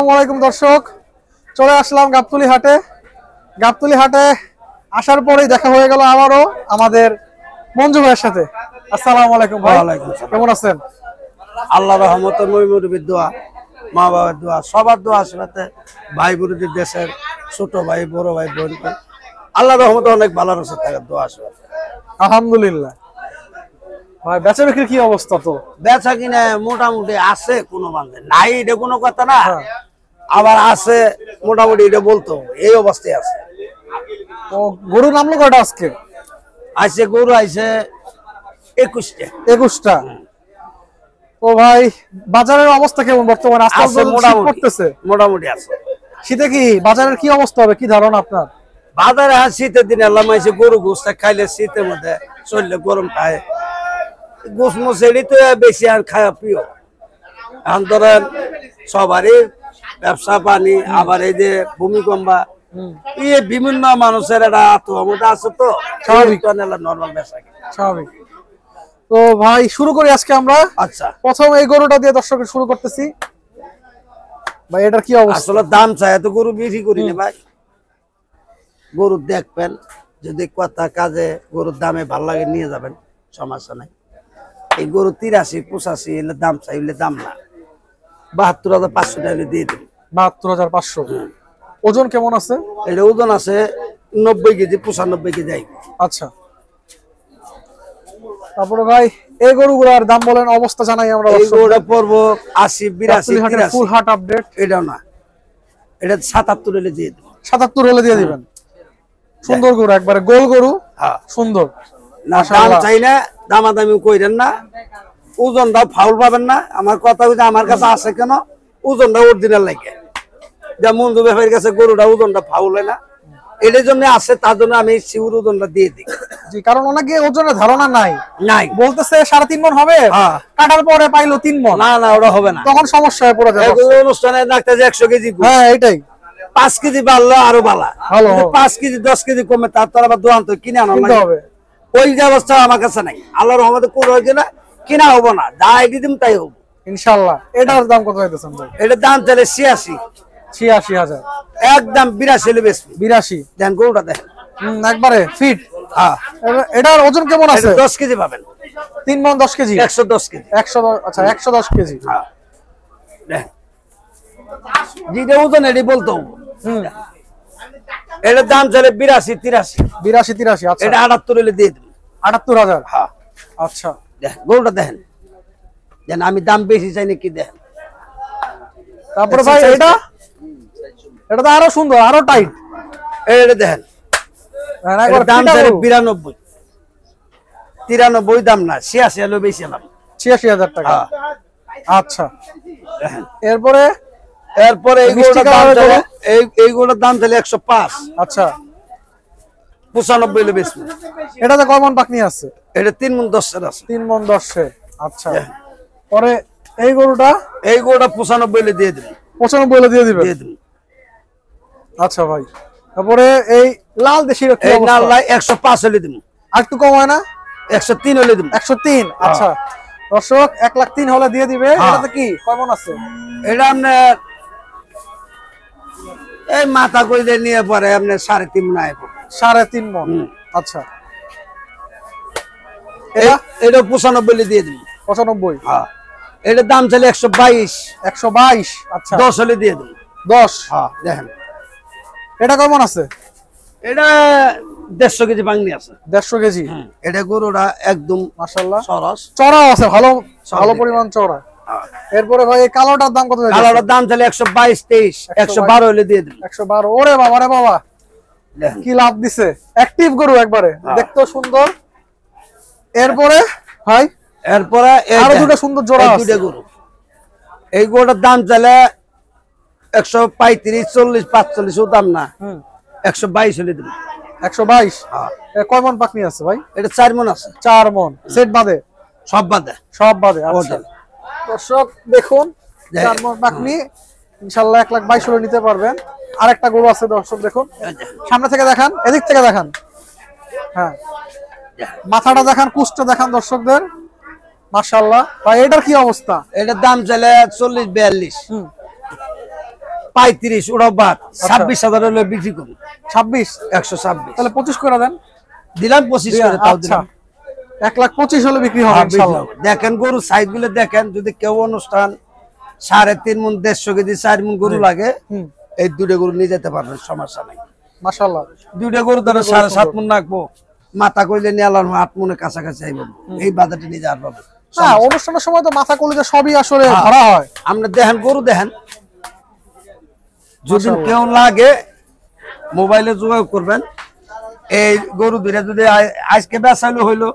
আসসালামু আলাইকুম দর্শক, চলে আসলাম গাবতলী হাটে। গাবতলী হাটে আসার পরেই দেখা হয়ে গেল আবারও আমাদের মঞ্জু ভাইয়ের সাথে। আসসালামু আলাইকুম ভাই, কেমন আছেন? আল্লাহর রহমতে মুরব্বির দোয়া, মা বাবার দোয়া, সবার দোয়া আশীর্বাদে, ভাই বোনদের, দেশের ছোট ভাই বড় ভাই বোন, আল্লাহর রহমতে অনেক ভালো রয়েছে তাদের দোয়া আশীর্বাদ। আলহামদুলিল্লাহ। ভাই বেচা বিক্রির কি অবস্থা? তো বেচা কিনা মোটামুটি আছে, কোনো বান্ধে নাই, এটা কোনো কথা না। আবার আছে মোটামুটি, এটা বলতো এই অবস্থায় আছে। তো গরু নামলো কয়টা আজকে? আইসে গরু আইসে 21টা। 21টা। তো ভাই বাজারের অবস্থা কেমন বর্তমানে? আজকে মোটামুটি আছে। শীতে কি বাজারের কি অবস্থা হবে, কি ধারণা আপনার? বাজারে শীতের দিনে আল্লাহ মাইছে গরু গোস্ত খাইলে শীতের মধ্যে চললে গরম খায়, গোস মোস এটি তো বেশি আর খাওয়া প্রিয়। এখন ধরেন সবারই ব্যবসা পানি, আবার এই যে ভূমিকম্পা, বিভিন্ন মানুষের একটা আত্মমতা আছে, তো স্বাভাবিক নর্মাল বেচা স্বাভাবিক। তো ভাই শুরু করি আজকে আমরা। আচ্ছা, প্রথম এই গরুটা দিয়ে দর্শক শুরু করতেছি। ভাই এটার কি অবস্থা? আসলে দাম চাই, এত গরু বিক্রি করি না ভাই। গরু দেখবেন, যদি কথা কাজে গরুর দামে ভাল লাগে নিয়ে যাবেন, সমস্যা নাই। এই গরু 83 85 এলে দাম চাই, এলে দাম না। 72,500 টাকা দিয়ে দেবেন। 72,500। ওজন কেমন আছে? এটা ওজন আছে 90 কেজি, 95 কেজি। আচ্ছা, তারপরে ভাই এই গরুগুলোর দাম বলেন, অবস্থা জানাই আমরা। এই গরুটা পড়বো 80 82 ফুল হাট আপডেট। এটাও না, এটা 77 হলে দিয়ে দেবেন। 77 হলে দিয়ে দিবেন। সুন্দর গরু, একবারে গোল গরু, সুন্দর। না দাম চাই না, দামাদামি কইরেন না, ওজনটা ফাউল পাবেন না। আমার কথা হচ্ছে, আমার কাছে আছে কেন, ওজনটা অরিজিনাল লাগে। যা মঞ্জু ব্যাপারীর কাছে গরুটা ওজনটা ফাউল হয় না, এটার জন্য আছে, তার জন্য আমি শিউর ওজনটা দিয়ে দিই। জি, কারণ ওনাকে ওজনের ধারণা নাই, বলতেছে 3.5 মণ হবে, কাটার পরে পাইলো 3 মণ। না না, ওটা হবে না, তখন সমস্যা হয়ে পড়ে যাবে। অনুষ্ঠানে ডাক্তার 100 কেজি, হ্যাঁ এটাই, 5 কেজি বাড়লো আরো ভালো, 5 কেজি 10 কেজি কমে, তার তো আবার দোকান তো কিনে আনা হবে। ওই ব্যবস্থা আমার কাছে নাই। আল্লাহর রহমতে কোন হয়েছে না, কিনা হবো না, যা আইডি দিম তাই হবো ইনশাআল্লাহ। এটার দাম কত হইতেছেন ভাই? এটার দাম চলে 86,000। একদম 82 বেশি। 82 দেন গরুটা দেখেন, একবারে ফিট। এটার ওজন কেমন আছে? 10 কেজি পাবেন। 3 মণ 10 কেজি, 110 কেজি। 110। আচ্ছা, 110 কেজি। যেটা ওজন এটি বলতো। এটার দাম চলে 82 83। আচ্ছা, এটা 78 হলে দিয়ে দেবেন। 78,000। আচ্ছা, গরুটা দেখেন, যেন আমি দাম বেশি চাই নাকি দেখেন। তারপরে ভাই এটা তো আরো সুন্দর, আরো টাইট। এটা দেখেন, দাম চলে 92 93 দাম না, 86 হলো বেশি দাম, 86,000 টাকা। আচ্ছা, এরপরে এই গরুটার দাম চলে 105। আচ্ছা, 95 হলে বেশি। এটাতে কয় মণ পাকনি আছে? এটা 3 মণ 10 আছে। 3 মণ 10। আচ্ছা, পরে এই গরুটা 95 হলে দিয়ে দেবেন। 95 হলে দিয়ে দিবেন। আচ্ছা ভাই, তারপরে এই লাল দেশির কি অবস্থা? লাল 105 হলে দেব। আর একটু কম হয় না? 103 হলে দেব। 103। আচ্ছা দর্শক, 1,03,000 হলে দিয়ে দিবে। এটাতে কি কয় মণ আছে? এটা আপনার এই মাথা কইলে নিয়ে পরে আপনার 3.5 মণ আইব। 3.5 মণ। আচ্ছা, এটা 95 হলে দিয়ে দেব। 95। হ্যাঁ, এটার দাম চলে 122। 122। আচ্ছা, 10 হলে দিয়ে দেব। 10। হ্যাঁ দেখেন, এটা কেমন আছে? এটা 150 কেজি বাংলি আছে। 150 কেজি। এটা গরুটা একদম মাশাআল্লাহ সরস, চড়া আছে, ভালো পরিমাণ চড়া। এরপরে ভাই এই কালোটার দাম কত? কালোটার দাম চলে 122 23। 112 হলে দিয়ে দেব। 112। ওরে বাবা রে বাবা, কি লাভ দিছে! অ্যাক্টিভ গরু, একবারে দেখতে সুন্দর। এরপরে ভাই আরো দুটো সুন্দর জোড়া আছে। দুটো গরু, এই গরুটার দাম চলে 135 40 45 ও দাম না, 122 হলে দেব। 122। কয় মণ পাকনি আছে ভাই? এটা 4 মণ আছে। 4 মণ সেট বাদে? সব বাদে। আচ্ছা দর্শক দেখুন, 4 মণ পাকনি, ইনশাআল্লাহ 1,22,000 হলে নিতে পারবেন। আরেকটা গরু আছে দর্শক, দেখুন সামনে থেকে দেখান, এদিক থেকে দেখান। হ্যাঁ, মাথাটা দেখান, কুচটা দেখান দর্শকদের। মাশাআল্লাহ ভাই, এটার কি অবস্থা? এটার দাম চলে 40 42। 35 ওটা বাদ 26,000 হলে বিক্রি করুন। 26, 126 তাহলে 25 করে দেন। দিলাম 25 করে, তাও আচ্ছা, দিলাম। 1,25,000 হলে বিক্রি হবে ইনশাআল্লাহ। দেখেন গরু সাইজ গুলো দেখেন, যদি কেউ অনুষ্ঠান 3.5 মণ 150 কেজি 4 মণ গরু লাগে, এই দুটো গরু নিয়ে যেতে পারবেন, সমস্যা নাই। মাশাআল্লাহ, দুটো গরু ধরে 7.5 মণ রাখবো, মাথা কইলে নিয়ে আলাম 8 মণের কাছাকাছি আইব, এই বাজারটা নিয়ে যাওয়ার পাবে। না অনুষ্ঠানের সময় তো মাথা কলিজা সবই আসলে ধরা হয়। আমরা দেখেন গরু দেখেন, যদি কেউ লাগে মোবাইলে যোগাযোগ করবেন। এই গরু দুইটা যদি আজকে বেচাইলো হইলো,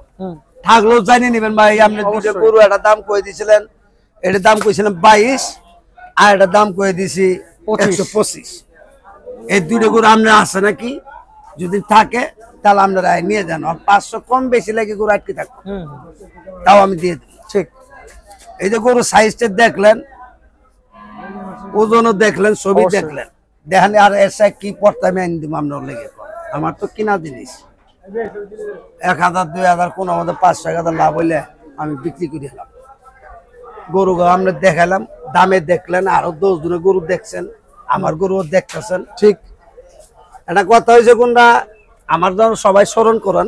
থাকলেও জানিয়ে নেবেন ভাই আপনি দুইটা গরু, একটা দাম কয়ে দিয়েছিলেন, এটার দাম কইছিলাম 22, আর এটার দাম কয়ে দিয়েছি 125। এই দুইটা গরু আপনার আছে নাকি, যদি থাকে তাহলে আপনারা নিয়ে যান। আর 500 কম বেশি লাগে গরু আটকে থাকবে, তাও আমি দিয়ে দিই। ঠিক, এই যে গরু সাইজটা দেখলেন, ওজনও দেখলেন, ছবি দেখলেন, দেখেন আর এসে কি পড়তে আমি আনি দিব আপনার লেগে। আমার তো কিনা জিনিস 1,000 2,000 কোনো মধ্যে 5-6,000 লাভ হইলে আমি বিক্রি করে এলাম। গরু আমরা দেখালাম, দামে দেখলেন, আরো 10 জনে গরু দেখছেন, আমার গরু দেখতেছেন। ঠিক, এটা কথা হয়েছে কোনটা, আমার যেন সবাই স্মরণ করেন,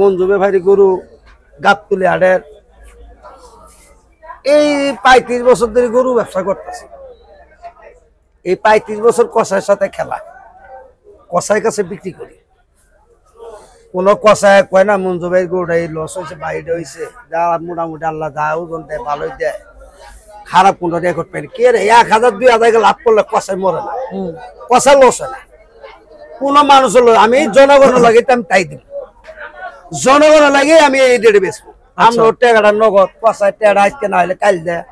মঞ্জুবে ভাই গরু গাবতুলি হাটের এই 35 বছর ধরে গরু ব্যবসা করতেছে। এই 35 বছর কষাইয়ের সাথে খেলা, কষাই কাছে বিক্রি করি। কোন কষায় কয় না মঞ্জু ভাই গরুটা এই লস হয়েছে, বাইরে হয়েছে, যা মোটামুটি আল্লাহ যা ওজন দেয় ভালোই দেয়, খারাপ কোনটা রেকর্ড পাই কে রে। 1,000 2,000 লাভ করলে কষাই মরে না, কষা লস হয় না কোন মানুষ হলো। আমি জনগণের লাগে আমি তাই দিব, জনগণের লাগে আমি এই ডেটে বেচবো। আমরা টাকাটা নগদ, কষায় টাকা আজকে না হলে কাল দেয়,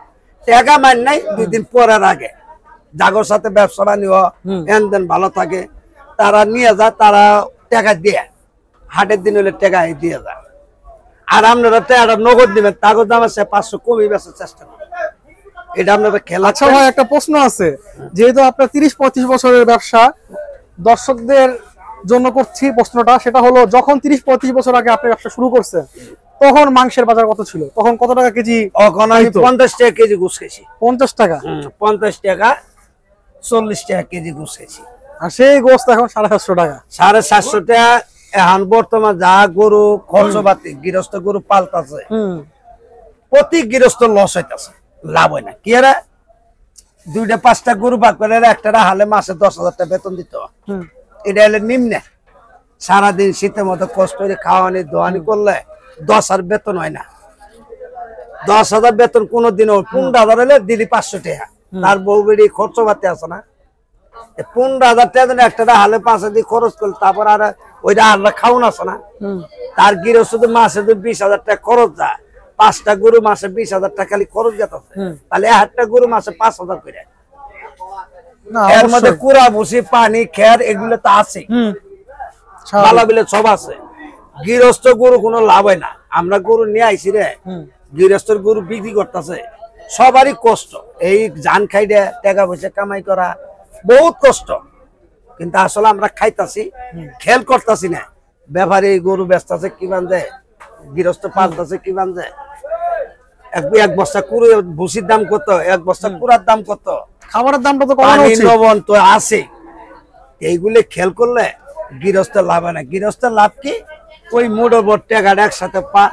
টাকা মান নাই 2 দিন পরের আগে। জাগর সাথে ব্যবসা বাণিজ্য এনদেন ভালো থাকে, তারা নিয়ে যায়, তারা টাকা দিয়ে হাটের দিন হলে টাকা দিয়ে যায়। আর আপনারা টাকাটা নগদ দিবেন, তাগর দাম আছে 500 কমই বেচার চেষ্টা করেন, এটা আপনারা খেলা। আচ্ছা ভাই, একটা প্রশ্ন আছে, যেহেতু আপনার 30-35 বছরের ব্যবসা, দর্শকদের জন্য করছি প্রশ্নটা, সেটা হলো যখন 30-35 বছর আগে আপনি ব্যবসা শুরু করছেন, তখন মাংসের বাজার কত ছিল? তখন কত টাকা কেজি? তখন আমি 50 টাকা কেজি ঘুষ খেয়েছি। 50 টাকা? 50 টাকা 40 টাকা কেজি ঘুষ খেয়েছি। আর সেই গোস্ত এখন 750 টাকা। 750 টাকা। এখন বর্তমান যা গরু খরচপাতি, গৃহস্থ গরু পাল্টাছে, প্রতি গৃহস্থ লস হইতেছে, লাভ হয় না। কি এরা 2-5টা গরু বাদ করে একটা হালে মাসে 10,000 টাকা বেতন দিত, এটা হলে নিম্নে। সারাদিন শীতের মতো কষ্ট করে খাওয়ানি দোয়ানি করলে 10,000 বেতন হয় না। 10,000 বেতন কোনোদিনও 15,000 হলে দিলি 500 টাকা, তার বউ বেড়ি খরচপাতি আছে না। 15,000 টাকা দিন একটা হালে 5 দিয়ে খরচ করলে, তারপর আর ওইটা আল্লাহ খাওয়ান আছে না। তার গৃহস্থ মাসে 20,000 টাকা খরচ যায়, 5টা গরু মাসে 20,000 টাকা খালি খরচ যেতেছে, তাহলে 1টা গরু মাসে 5,000 করে। এর মধ্যে কুড়া ভুসি পানি খের এগুলো তো আছে, বালা বিলে সব আছে। গৃহস্থ গরু কোনো লাভ হয় না। আমরা গরু নিয়ে আইছি রে, গৃহস্থর গরু বিক্রি করতেছে, সবারই কষ্ট। এই জান খাই দে টাকা পয়সা কামাই করা বহুত কষ্ট, কিন্তু আসলে আমরা খাইতাছি, খেয়াল করতেছি না। ব্যাপারী গরু বেচতেছে কি বান্ধে, গৃহস্থ পালতেছে কি বান্ধে। এক বস্তা কুড়ি ভুসির দাম কত, এক বস্তা কুড়ার দাম কত, খাবারের দামটা তো কমানো উচিত, লবণ তো আছে। এইগুলো খেয়াল করলে গৃহস্থের লাভ হয় না। গৃহস্থের লাভ কি, ওই মোড়ের বড় টাকাটা একসাথে পা,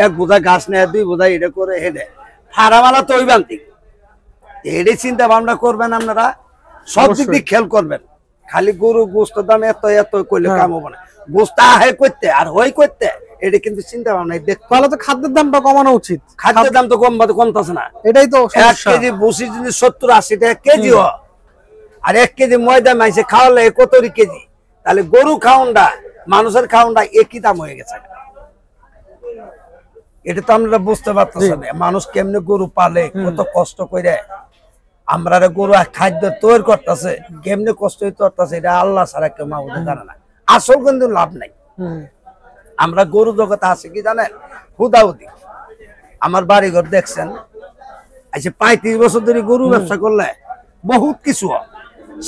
1 বোঝা ঘাস নেয়, 2 বোঝা এটা করে হেঁটে ফাড়ামালা তো ওই বান্তি। এটাই চিন্তা ভাবনা করবেন আপনারা, সব দিক দিয়ে খেয়াল করবেন। খালি গরু গোস্তের দাম এত এত করলে কাম হবে না, গোস্ত আহে করতে আর হই করতে, এটা কিন্তু চিন্তা ভাবনা দেখতে। তাহলে তো খাদ্যের দামটা কমানো উচিত। খাদ্যের দাম তো কমতেছে না, এটাই তো 1 কেজি ভুসি যদি 70-80 টাকা কেজি হয়, আর 1 কেজি ময়দা মাইসে খাওয়ালে 70 কেজি, তাহলে গরু খাওয়ানটা মানুষের খাওয়ানটা একই দাম হয়ে গেছে। এটা তো আমরা বুঝতে পারতেছি না, মানুষ কেমনে গরু পালে, কত কষ্ট করে আমরা গরু খাদ্য তৈরি করতেছে, কেমনে কষ্ট করতেছে, এটা আল্লাহ ছাড়া কেউ মাহবুবে জানে না। আসল কিন্তু লাভ নাই। আমরা গরু জগতে আছে কি জানেন, হুদাহুদি। আমার বাড়িঘর দেখছেন, আচ্ছা 35 বছর ধরে গরু ব্যবসা করলে বহুত কিছু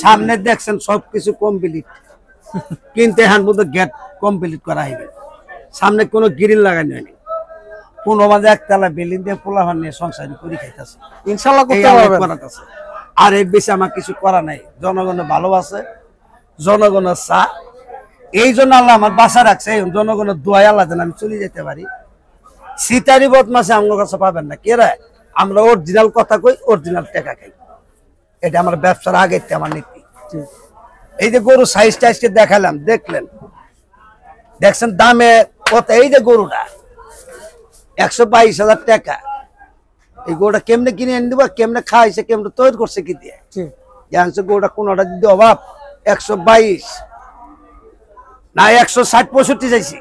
সামনে দেখছেন, সবকিছু কমপ্লিট, কিন্তু এখন পর্যন্ত গেট কমপ্লিট করা হয়নি, সামনে কোনো গ্রিল লাগানো হয়নি। কোন মাঝে একতলা বিল্ডিং দিয়ে পোলাভান নিয়ে সংসারী করে খাইতেছে, ইনশাআল্লাহ করতে পারবেন। আর এর বেশি আমার কিছু করা নাই। জনগণের ভালোবাসে, জনগণের চা, এই জন্য আল্লাহ আমার বাসা রাখছে। জনগণের দোয়াই আল্লাহ যেন আমি চলে যেতে পারি। সিটারি বদমাসে আমার কাছে পাবেন না। কেরা আমরা অরিজিনাল কথা কই, অরিজিনাল টাকা খাই। এটা আমার ব্যবসার আগে আমার নীতি। এই যে গরু সাইজ টাইজকে দেখালাম, দেখলেন, দেখছেন দামে কত। এই যে গরুটা 122,000 টাকা। এই গরুটা কেমনে কিনে এনে দিবা, কেমনে খাইছে, কেমনে তৈরি করছে, কি দিয়ে জানছে গরুটা কোনটা যদি অভাব 122 না 160-65 চাইছি।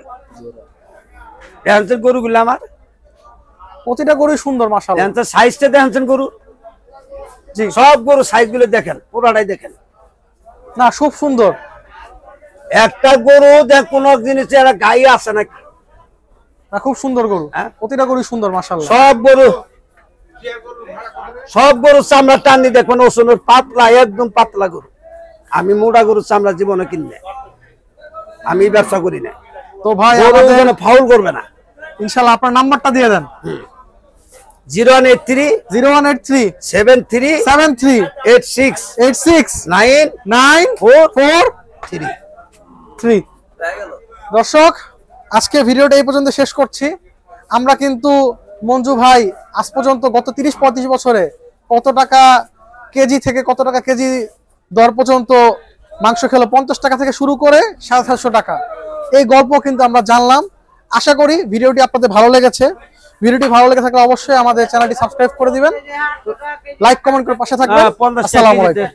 গরুগুলো আমার প্রতিটা গরু সুন্দর মাশাআল্লাহ। সাইজটা দেখেন গরু, জি সব গরু সাইজ গুলো দেখেন, পুরাটাই দেখেন না, খুব সুন্দর। একটা গরু দেখ কোন জিনিসের গায়ে আছে নাকি না, খুব সুন্দর গরু, প্রতিটা গরু সুন্দর মাশাআল্লাহ। সব গরু চামড়া টানি দেখবেন ওসনের পাতলা, একদম পাতলা গরু। আমি মোটা গরু চামড়া জীবনে কিনবে, আমি ব্যবসা করি না। তো ভাই ফাউল করবে না ইনশাআল্লাহ। আপনার নাম্বারটা দিয়ে দেন। 0183 73 86 99443। দর্শক, আজকে ভিডিওটা এই পর্যন্ত শেষ করছি। আমরা কিন্তু মঞ্জু ভাই আজ পর্যন্ত গত 30-35 বছরে কত টাকা কেজি থেকে কত টাকা কেজি দর পর্যন্ত মাংস খেলো, 50 টাকা থেকে শুরু করে 750 টাকা, এই গল্প কিন্তু আমরা জানলাম। আশা করি ভিডিওটি আপনাদের ভালো লেগেছে। ভিডিওটি ভালো লেগে থাকলে অবশ্যই আমাদের চ্যানেলটি সাবস্ক্রাইব করে দিবেন, লাইক কমেন্ট করে পাশে থাকবেন। আসসালামু আলাইকুম।